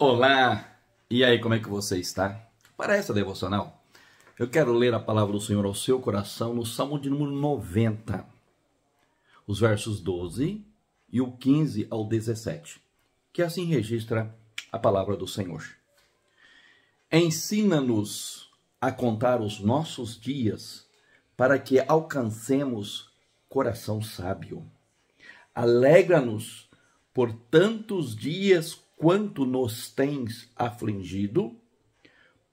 Olá! E aí, como é que você está? Para essa devocional, eu quero ler a palavra do Senhor ao seu coração no Salmo de número 90, os versos 12 e o 15 ao 17, que assim registra a palavra do Senhor. Ensina-nos a contar os nossos dias para que alcancemos coração sábio. Alegra-nos por tantos dias quanto nos tens afligido,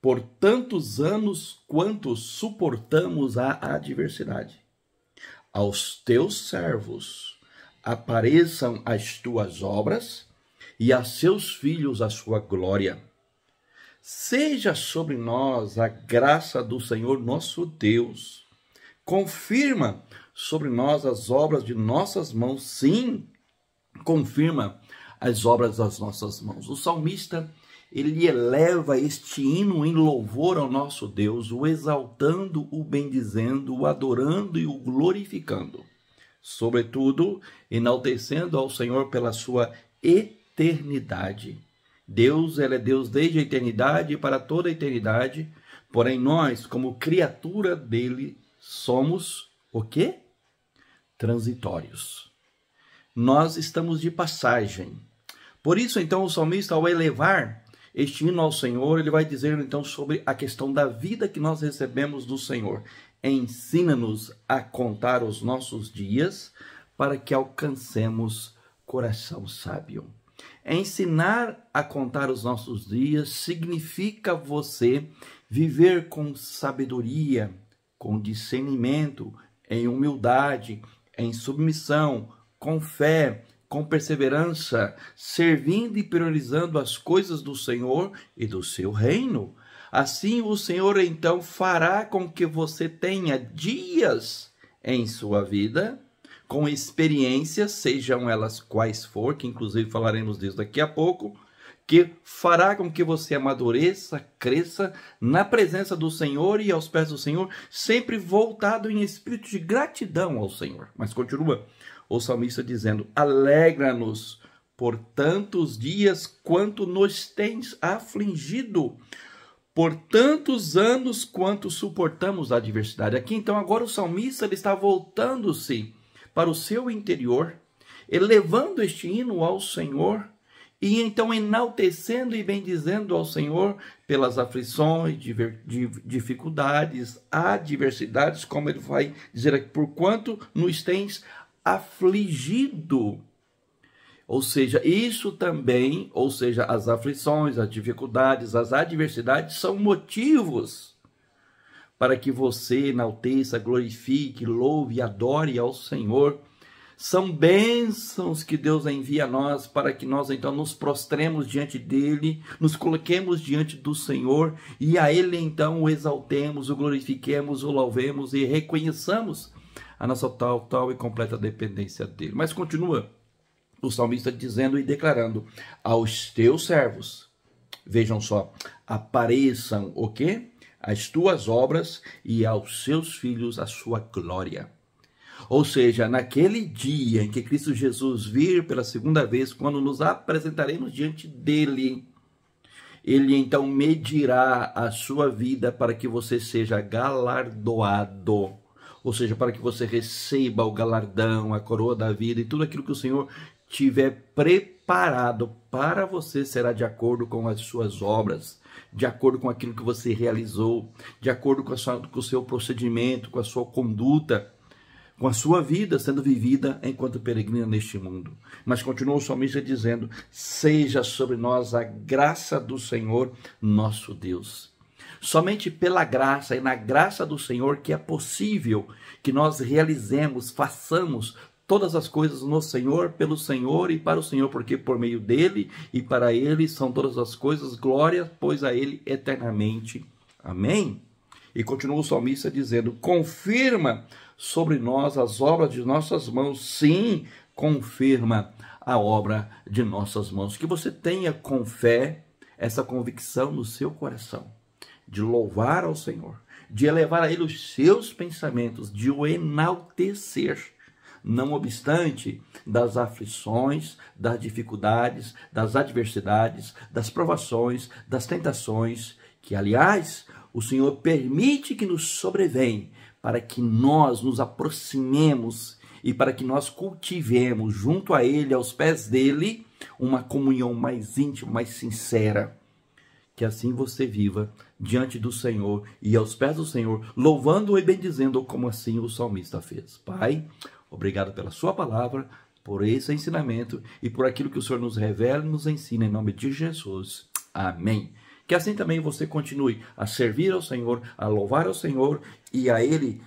por tantos anos quanto suportamos a adversidade. Aos teus servos apareçam as tuas obras e a seus filhos a sua glória. Seja sobre nós a graça do Senhor nosso Deus. Confirma sobre nós as obras de nossas mãos. Sim, confirma as obras das nossas mãos. O salmista, ele eleva este hino em louvor ao nosso Deus, o exaltando, o bendizendo, o adorando e o glorificando. Sobretudo, enaltecendo ao Senhor pela sua eternidade. Deus, ele é Deus desde a eternidade e para toda a eternidade, porém nós, como criatura dele, somos o quê? Transitórios. Nós estamos de passagem. Por isso, então, o salmista, ao elevar este hino ao Senhor, ele vai dizer, então, sobre a questão da vida que nós recebemos do Senhor. Ensina-nos a contar os nossos dias para que alcancemos coração sábio. Ensinar a contar os nossos dias significa você viver com sabedoria, com discernimento, em humildade, em submissão, com fé, com perseverança, servindo e priorizando as coisas do Senhor e do seu reino. Assim o Senhor então fará com que você tenha dias em sua vida, com experiências, sejam elas quais for, que inclusive falaremos disso daqui a pouco, que fará com que você amadureça, cresça na presença do Senhor e aos pés do Senhor, sempre voltado em espírito de gratidão ao Senhor. Mas continua o salmista dizendo: alegra-nos por tantos dias quanto nos tens afligido, por tantos anos quanto suportamos a adversidade. Aqui então agora o salmista ele está voltando-se para o seu interior, elevando este hino ao Senhor, e então enaltecendo e bendizendo ao Senhor pelas aflições, dificuldades, adversidades, como ele vai dizer aqui, por quanto nos tens afligido. Ou seja, isso também, ou seja, as aflições, as dificuldades, as adversidades são motivos para que você enalteça, glorifique, louve e adore ao Senhor. São bênçãos que Deus envia a nós para que nós então nos prostremos diante dele, nos coloquemos diante do Senhor e a ele então o exaltemos, o glorifiquemos, o louvemos e reconheçamos a nossa total e completa dependência dele. Mas continua o salmista dizendo e declarando: aos teus servos, vejam só, apareçam o quê? As tuas obras e aos seus filhos a sua glória. Ou seja, naquele dia em que Cristo Jesus vir pela segunda vez, quando nos apresentaremos diante dele, ele então medirá a sua vida para que você seja galardoado. Ou seja, para que você receba o galardão, a coroa da vida e tudo aquilo que o Senhor tiver preparado para você será de acordo com as suas obras, de acordo com aquilo que você realizou, de acordo com o seu procedimento, com a sua conduta, com a sua vida sendo vivida enquanto peregrina neste mundo. Mas continua o salmista dizendo: seja sobre nós a graça do Senhor nosso Deus. Somente pela graça e na graça do Senhor que é possível que nós realizemos, façamos todas as coisas no Senhor, pelo Senhor e para o Senhor, porque por meio dele e para ele são todas as coisas, glória, pois a ele eternamente. Amém? E continua o salmista dizendo: confirma sobre nós as obras de nossas mãos. Sim, confirma a obra de nossas mãos. Que você tenha com fé essa convicção no seu coração, de louvar ao Senhor, de elevar a ele os seus pensamentos, de o enaltecer, não obstante das aflições, das dificuldades, das adversidades, das provações, das tentações, que, aliás, o Senhor permite que nos sobrevenham, para que nós nos aproximemos e para que nós cultivemos junto a Ele, aos pés dele, uma comunhão mais íntima, mais sincera. Que assim você viva diante do Senhor e aos pés do Senhor, louvando e bendizendo, como assim o salmista fez. Pai, obrigado pela sua palavra, por esse ensinamento e por aquilo que o Senhor nos revela e nos ensina, em nome de Jesus. Amém. Que assim também você continue a servir ao Senhor, a louvar ao Senhor e a Ele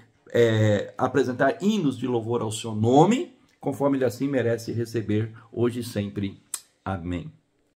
apresentar hinos de louvor ao seu nome, conforme Ele assim merece receber hoje e sempre. Amém.